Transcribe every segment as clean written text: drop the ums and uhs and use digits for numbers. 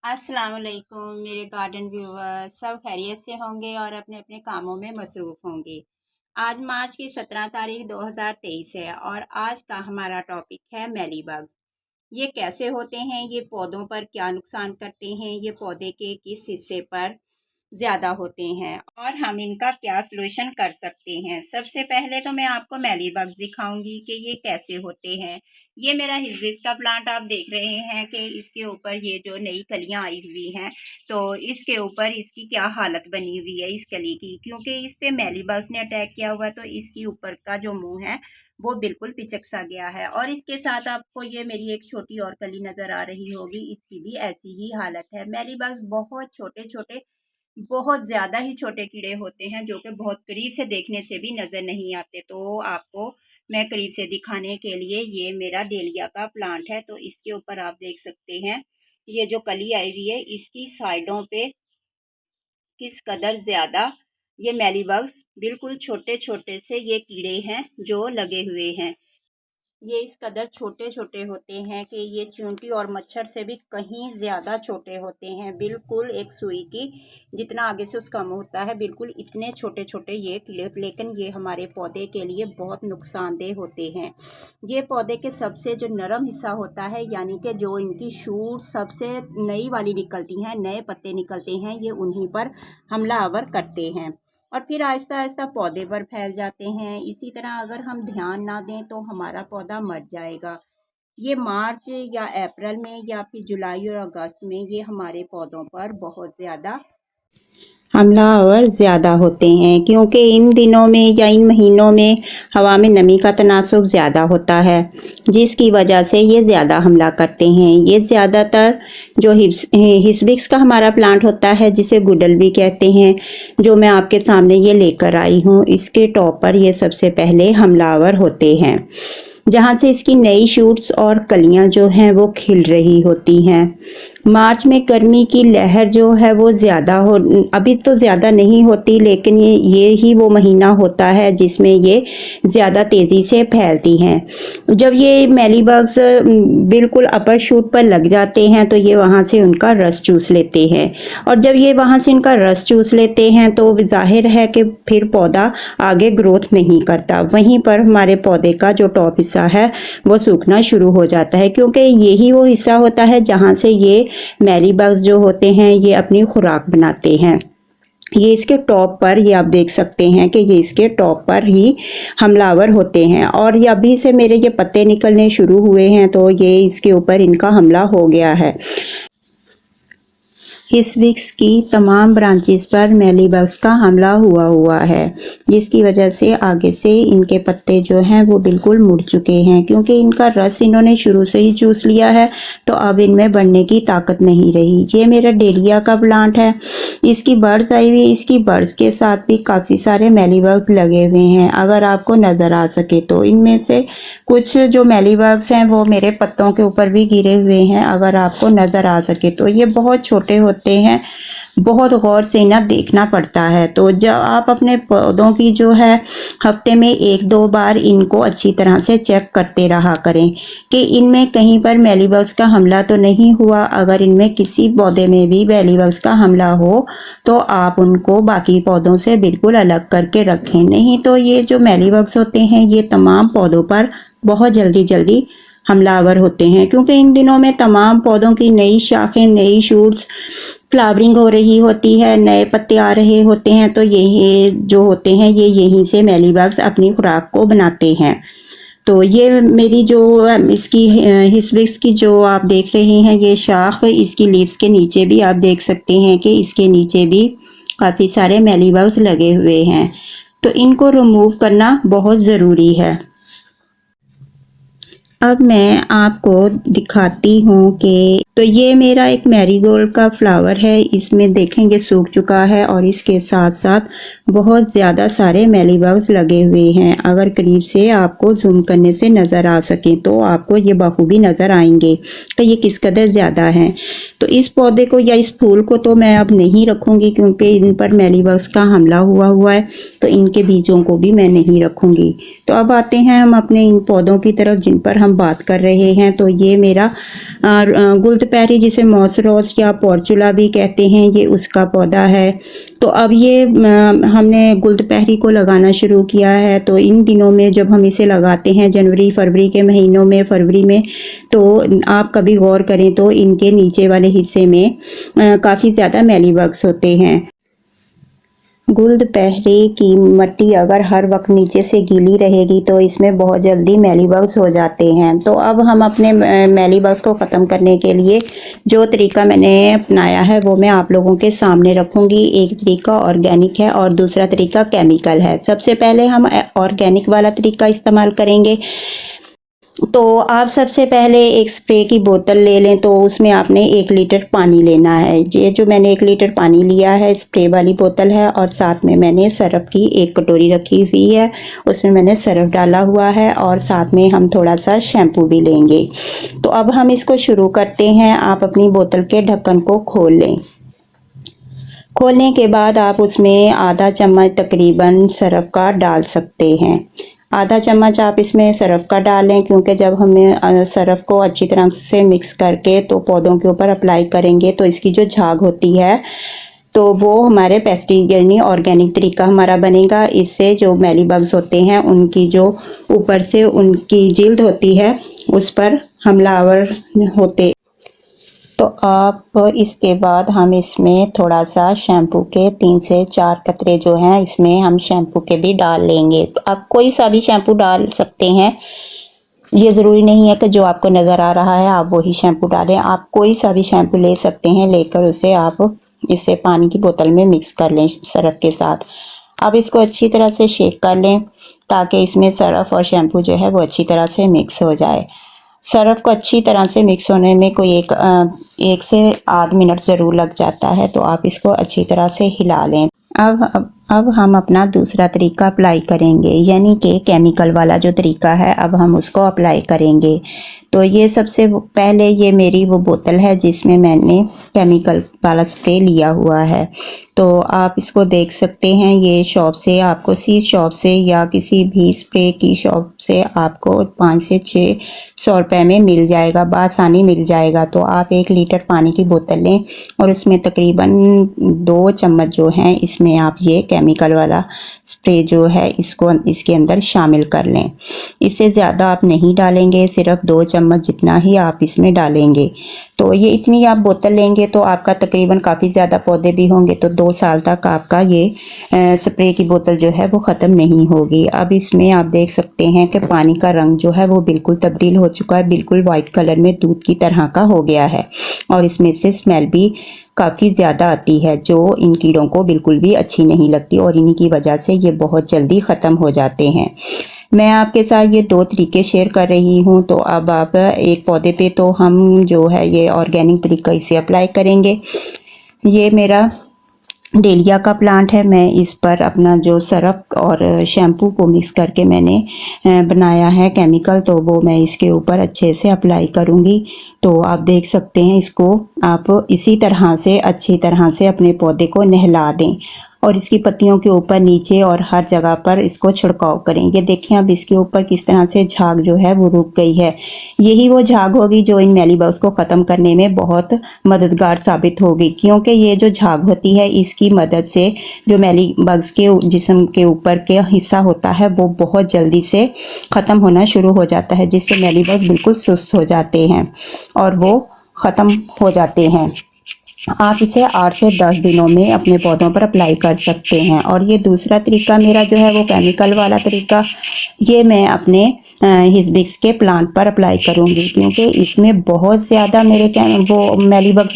अस्सलाम वालेकुम मेरे गार्डन व्यूवर सब खैरियत से होंगे और अपने अपने कामों में मसरूफ़ होंगे। आज मार्च की 17 तारीख 2023 है और आज का हमारा टॉपिक है मेलीबग्स। ये कैसे होते हैं, ये पौधों पर क्या नुकसान करते हैं, ये पौधे के किस हिस्से पर ज़्यादा होते हैं और हम इनका क्या सलूशन कर सकते हैं। सबसे पहले तो मैं आपको मेलीबग्स दिखाऊंगी कि ये कैसे होते हैं। ये मेरा हिबिस्कस का प्लांट आप देख रहे हैं कि इसके ऊपर ये जो नई कलियां आई हुई हैं, तो इसके ऊपर इसकी क्या हालत बनी हुई है इस कली की, क्योंकि इस पे मेलीबग्स ने अटैक किया हुआ, तो इसकी ऊपर का जो मुंह है वो बिल्कुल पिचक सा गया है। और इसके साथ आपको ये मेरी एक छोटी और कली नजर आ रही होगी, इसकी भी ऐसी ही हालत है। मेलीबग्स बहुत छोटे छोटे, बहुत ज़्यादा ही छोटे कीड़े होते हैं जो कि बहुत करीब से देखने से भी नज़र नहीं आते। तो आपको मैं करीब से दिखाने के लिए, ये मेरा डेलिया का प्लांट है, तो इसके ऊपर आप देख सकते हैं ये जो कली आई हुई है इसकी साइडों पे किस कदर ज़्यादा ये मेलीबग्स, बिल्कुल छोटे छोटे से ये कीड़े हैं जो लगे हुए हैं। ये इस कदर छोटे छोटे होते हैं कि ये चींटी और मच्छर से भी कहीं ज़्यादा छोटे होते हैं। बिल्कुल एक सुई की जितना आगे से उसका मुंह होता है, बिल्कुल इतने छोटे छोटे ये कीड़े, लेकिन ये हमारे पौधे के लिए बहुत नुकसानदेह होते हैं। ये पौधे के सबसे जो नरम हिस्सा होता है, यानी कि जो इनकी शूट सबसे नई वाली निकलती हैं, नए पत्ते निकलते हैं, ये उन्हीं पर हमलावर करते हैं और फिर आहिस्ता आहिस्ता पौधे पर फैल जाते हैं। इसी तरह अगर हम ध्यान ना दें तो हमारा पौधा मर जाएगा। ये मार्च या अप्रैल में या फिर जुलाई और अगस्त में ये हमारे पौधों पर बहुत ज़्यादा हमलावर ज़्यादा होते हैं, क्योंकि इन दिनों में या इन महीनों में हवा में नमी का तनासुब ज़्यादा होता है, जिसकी वजह से ये ज़्यादा हमला करते हैं। ये ज़्यादातर जो हिबिस्कस का हमारा प्लांट होता है, जिसे गुडल भी कहते हैं, जो मैं आपके सामने ये लेकर आई हूँ, इसके टॉप पर ये सबसे पहले हमलावर होते हैं, जहाँ से इसकी नई शूट्स और कलियां जो हैं वो खिल रही होती हैं। मार्च में गर्मी की लहर जो है वो ज़्यादा हो, अभी तो ज़्यादा नहीं होती, लेकिन ये ही वो महीना होता है जिसमें ये ज़्यादा तेज़ी से फैलती हैं। जब ये मेलीबग्स बिल्कुल अपर शूट पर लग जाते हैं तो ये वहाँ से उनका रस चूस लेते हैं, और जब ये वहाँ से इनका रस चूस लेते हैं तो जाहिर है कि फिर पौधा आगे ग्रोथ नहीं करता। वहीं पर हमारे पौधे का जो टॉप हिस्सा है वो सूखना शुरू हो जाता है, क्योंकि यही वो हिस्सा होता है जहाँ से ये मेलीबग्स जो होते हैं ये अपनी खुराक बनाते हैं। ये इसके टॉप पर, ये आप देख सकते हैं कि ये इसके टॉप पर ही हमलावर होते हैं, और ये अभी से मेरे ये पत्ते निकलने शुरू हुए हैं तो ये इसके ऊपर इनका हमला हो गया है। हिबिस्कस की तमाम ब्रांचेस पर मेलीबग्स का हमला हुआ है, जिसकी वजह से आगे से इनके पत्ते जो हैं वो बिल्कुल मुड़ चुके हैं, क्योंकि इनका रस इन्होंने शुरू से ही चूस लिया है, तो अब इनमें बढ़ने की ताकत नहीं रही। ये मेरा डेलिया का प्लांट है, इसकी बर्ड्स आई हुई, इसकी बर्ड्स के साथ भी काफ़ी सारे मेलीबग्स लगे हुए हैं। अगर आपको नज़र आ सके तो इनमें से कुछ जो मेलीबग्स हैं वो मेरे पत्तों के ऊपर भी गिरे हुए हैं, अगर आपको नज़र आ सके तो। ये बहुत छोटे होते हैं, बहुत गौर से इन्हें देखना पड़ता है। तो जब आप अपने पौधों की जो है हफ्ते में 1-2 बार इनको अच्छी तरह से चेक करते रहा करें कि इनमें कहीं पर मेलीबग्स का हमला तो नहीं हुआ। अगर इनमें किसी पौधे में भी मेलीबग्स का हमला हो तो आप उनको बाकी पौधों से बिल्कुल अलग करके रखें, नहीं तो ये जो मेलीबग्स होते हैं ये तमाम पौधों पर बहुत जल्दी हमलावर होते हैं, क्योंकि इन दिनों में तमाम पौधों की नई शाखें, नई शूट्स, फ्लावरिंग हो रही होती है, नए पत्ते आ रहे होते हैं, तो ये जो होते हैं ये यहीं से मेलीबग्स अपनी खुराक को बनाते हैं। तो ये मेरी जो इसकी हिबिस्कस की जो आप देख रहे हैं ये शाख, इसकी लीव्स के नीचे भी आप देख सकते हैं कि इसके नीचे भी काफ़ी सारे मेलीबग्स लगे हुए हैं, तो इनको रिमूव करना बहुत ज़रूरी है। अब मैं आपको दिखाती हूँ कि तो ये मेरा एक मैरीगोल्ड का फ्लावर है, इसमें देखेंगे सूख चुका है और इसके साथ साथ बहुत ज़्यादा सारे मेलीबग्स लगे हुए हैं। अगर करीब से आपको जूम करने से नज़र आ सके तो आपको ये बखूबी नज़र आएंगे कि ये किस कदर ज़्यादा हैं। तो इस पौधे को या इस फूल को तो मैं अब नहीं रखूँगी, क्योंकि इन पर मेलीबग्स का हमला हुआ है, तो इनके बीजों को भी मैं नहीं रखूँगी। तो अब आते हैं हम अपने इन पौधों की तरफ जिन पर हम बात कर रहे हैं तो ये मेरा गुलदपहरी जिसे मॉसरोस या पोर्चुला भी कहते हैं, ये उसका पौधा है। तो अब ये हमने गुलदपहरी को लगाना शुरू किया है। तो इन दिनों में जब हम इसे लगाते हैं जनवरी फरवरी के महीनों में, फरवरी में, तो आप कभी गौर करें तो इनके नीचे वाले हिस्से में काफ़ी ज़्यादा मेलीबग्स होते हैं। गुलदपहरी की मिट्टी अगर हर वक्त नीचे से गीली रहेगी तो इसमें बहुत जल्दी मेलीबग्स हो जाते हैं। तो अब हम अपने मेलीबग्स को ख़त्म करने के लिए जो तरीका मैंने अपनाया है वो मैं आप लोगों के सामने रखूँगी। एक तरीका ऑर्गेनिक है और दूसरा तरीका केमिकल है। सबसे पहले हम ऑर्गेनिक वाला तरीका इस्तेमाल करेंगे। तो आप सबसे पहले एक स्प्रे की बोतल ले लें। तो उसमें आपने 1 लीटर पानी लेना है। ये जो मैंने 1 लीटर पानी लिया है स्प्रे वाली बोतल है, और साथ में मैंने सरफ की 1 कटोरी रखी हुई है, उसमें मैंने सरफ डाला हुआ है, और साथ में हम थोड़ा सा शैम्पू भी लेंगे। तो अब हम इसको शुरू करते हैं। आप अपनी बोतल के ढक्कन को खोल लें। खोलने के बाद आप उसमें आधा चम्मच तकरीबन सरफ का डाल सकते हैं। आधा चम्मच आप इसमें सरफ का डालें, क्योंकि जब हमें सरफ को अच्छी तरह से मिक्स करके तो पौधों के ऊपर अप्लाई करेंगे तो इसकी जो झाग होती है तो वो हमारे पेस्टिसाइड यानी ऑर्गेनिक तरीका हमारा बनेगा। इससे जो मेलीबग्स होते हैं उनकी जो ऊपर से उनकी जिल्द होती है उस पर हमलावर होते। तो आप इसके बाद हम इसमें थोड़ा सा शैम्पू के 3 से 4 कतरे जो हैं इसमें हम शैम्पू के भी डाल लेंगे। तो आप कोई सा भी शैम्पू डाल सकते हैं, ये ज़रूरी नहीं है कि जो आपको नज़र आ रहा है आप वही शैम्पू डालें। आप कोई सा भी शैम्पू ले सकते हैं, लेकर उसे आप इसे पानी की बोतल में मिक्स कर लें सरफ के साथ। अब इसको अच्छी तरह से शेक कर लें ताकि इसमें सरफ और शैम्पू जो है वो अच्छी तरह से मिक्स हो जाए। सरफ को अच्छी तरह से मिक्स होने में कोई एक से आध मिनट ज़रूर लग जाता है। तो आप इसको अच्छी तरह से हिला लें। अब हम अपना दूसरा तरीका अप्लाई करेंगे, यानी कि केमिकल वाला जो तरीका है अब हम उसको अप्लाई करेंगे। तो ये सबसे पहले ये मेरी वो बोतल है जिसमें मैंने केमिकल वाला स्प्रे लिया हुआ है। तो आप इसको देख सकते हैं, ये शॉप से आपको सीड शॉप से या किसी भी स्प्रे की शॉप से आपको 5 से 600 रुपये में मिल जाएगा, बआसानी मिल जाएगा। तो आप 1 लीटर पानी की बोतल लें और उसमें तकरीबन 2 चम्मच जो हैं इसमें आप ये केमिकल वाला स्प्रे जो है इसको इसके अंदर शामिल कर लें। इससे ज़्यादा आप नहीं डालेंगे, सिर्फ 2 चम्मच जितना ही आप इसमें डालेंगे। तो ये इतनी आप बोतल लेंगे तो आपका तकरीबन काफ़ी ज़्यादा पौधे भी होंगे तो 2 साल तक आपका ये स्प्रे की बोतल जो है वो ख़त्म नहीं होगी। अब इसमें आप देख सकते हैं कि पानी का रंग जो है वो बिल्कुल तब्दील हो चुका है, बिल्कुल वाइट कलर में दूध की तरह का हो गया है, और इसमें से स्मेल भी काफ़ी ज़्यादा आती है जो इन कीड़ों को बिल्कुल भी अच्छी नहीं लगती, और इन्हीं की वजह से ये बहुत जल्दी ख़त्म हो जाते हैं। मैं आपके साथ ये 2 तरीके शेयर कर रही हूँ। तो अब आप एक पौधे पे तो हम जो है ये ऑर्गेनिक तरीका इसे अप्लाई करेंगे। ये मेरा डेलिया का प्लांट है। मैं इस पर अपना जो सरफ और शैम्पू को मिक्स करके मैंने बनाया है केमिकल, तो वो मैं इसके ऊपर अच्छे से अप्लाई करूँगी। तो आप देख सकते हैं, इसको आप इसी तरह से अच्छी तरह से अपने पौधे को नहला दें और इसकी पत्तियों के ऊपर, नीचे और हर जगह पर इसको छिड़काव करें। ये देखें अब इसके ऊपर किस तरह से झाग जो है वो रुक गई है। यही वो झाग होगी जो इन मेलीबग्स को ख़त्म करने में बहुत मददगार साबित होगी, क्योंकि ये जो झाग होती है इसकी मदद से जो मेलीबग्स के जिस्म के ऊपर के हिस्सा होता है वो बहुत जल्दी से ख़त्म होना शुरू हो जाता है, जिससे मेलीबग्स बिल्कुल सुस्त हो जाते हैं और वो ख़त्म हो जाते हैं। आप इसे 8 से 10 दिनों में अपने पौधों पर अप्लाई कर सकते हैं। और ये दूसरा तरीका मेरा जो है वो केमिकल वाला तरीका, ये मैं अपने हिस्बिक्स के प्लांट पर अप्लाई करूँगी, क्योंकि इसमें बहुत ज़्यादा मेरे वो मेलीबग्स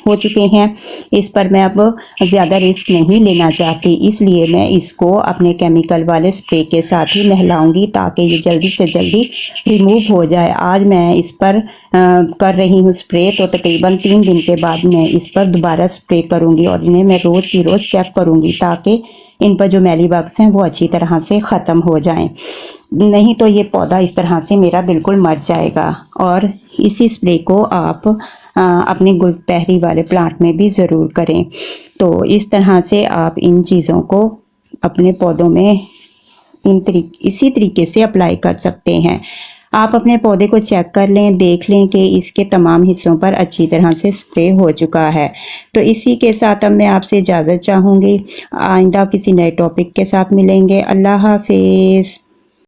हो चुके हैं। इस पर मैं अब ज़्यादा रिस्क नहीं लेना चाहती, इसलिए मैं इसको अपने केमिकल वाले स्प्रे के साथ ही नहलाऊँगी ताकि ये जल्दी से जल्दी रिमूव हो जाए। आज मैं इस पर कर रही हूँ स्प्रे, तो तकरीबन 3 दिन के बाद मैं इस पर दोबारा स्प्रे करूँगी और इन्हें मैं रोज़ की रोज़ चेक करूँगी ताकि इन पर जो मेलीबग्स हैं वो अच्छी तरह से ख़त्म हो जाएं। नहीं तो ये पौधा इस तरह से मेरा बिल्कुल मर जाएगा। और इसी स्प्रे को आप अपने गुलदपहरी वाले प्लांट में भी ज़रूर करें। तो इस तरह से आप इन चीज़ों को अपने पौधों में इसी तरीके से अप्लाई कर सकते हैं। आप अपने पौधे को चेक कर लें, देख लें कि इसके तमाम हिस्सों पर अच्छी तरह से स्प्रे हो चुका है। तो इसी के साथ अब मैं आपसे इजाज़त चाहूँगी। आइंदा किसी नए टॉपिक के साथ मिलेंगे। अल्लाह हाफिज़।